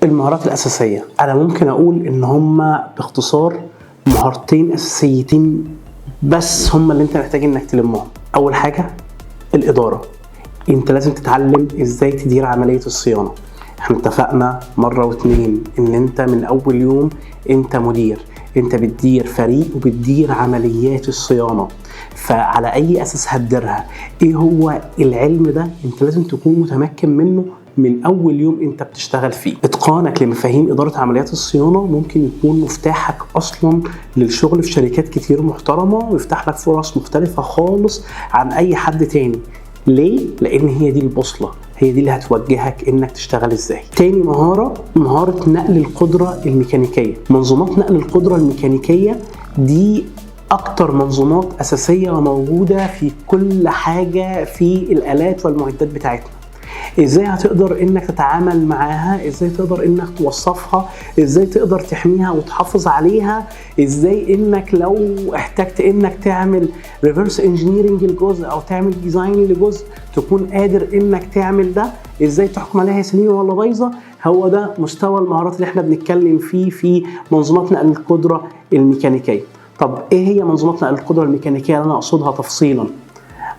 المهارات الأساسية أنا ممكن أقول إن هما باختصار مهارتين أساسيتين بس هما اللي أنت محتاج إنك تلمهم. أول حاجة الإدارة، أنت لازم تتعلم إزاي تدير عملية الصيانة. احنا اتفقنا مرة واتنين إن أنت من أول يوم أنت مدير، أنت بتدير فريق وبتدير عمليات الصيانة، فعلى أي أساس هتديرها؟ إيه هو العلم ده؟ أنت لازم تكون متمكن منه من أول يوم أنت بتشتغل فيه. إتقانك لمفاهيم إدارة عمليات الصيانة ممكن يكون مفتاحك أصلا للشغل في شركات كتير محترمة ويفتح لك فرص مختلفة خالص عن أي حد تاني. ليه؟ لأن هي دي البوصلة، هي دي اللي هتوجهك إنك تشتغل إزاي. تاني مهارة نقل القدرة الميكانيكية. منظومات نقل القدرة الميكانيكية دي أكتر منظومات أساسية وموجودة في كل حاجة في الآلات والمعدات بتاعتنا. ازاي هتقدر انك تتعامل معاها، ازاي تقدر انك توصفها، ازاي تقدر تحميها وتحافظ عليها، ازاي انك لو احتجت انك تعمل ريفرس انجينيرنج لجزء او تعمل ديزاين لجزء تكون قادر انك تعمل ده، ازاي تحكم عليها سليمه ولا بايظه. هو ده مستوى المهارات اللي احنا بنتكلم فيه في منظومات نقل القدره الميكانيكيه. طب ايه هي منظومات نقل القدره الميكانيكيه اللي انا اقصدها تفصيلا؟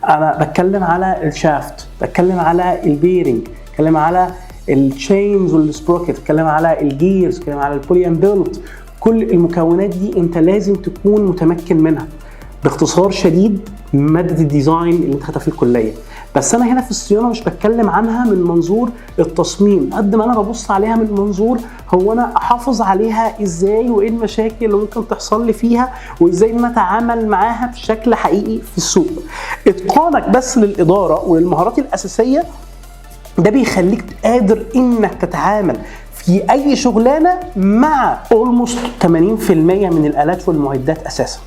انا بتكلم على الشافت، بتكلم على البيرنج، بتكلم على التشينز والسبروكت، بتكلم على الجيرز، بتكلم على البولي اند بيلت. كل المكونات دي انت لازم تكون متمكن منها. باختصار شديد ماده الديزاين اللي انت خدتها في الكليه. بس انا هنا في الصيانه مش بتكلم عنها من منظور التصميم قد ما انا ببص عليها من منظور هو انا احافظ عليها ازاي، وايه المشاكل اللي ممكن تحصل لي فيها، وازاي انا اتعامل معاها بشكل حقيقي في السوق. اتقانك بس للاداره وللمهارات الاساسيه ده بيخليك قادر انك تتعامل في اي شغلانه مع almost 80% من الالات والمعدات اساسا.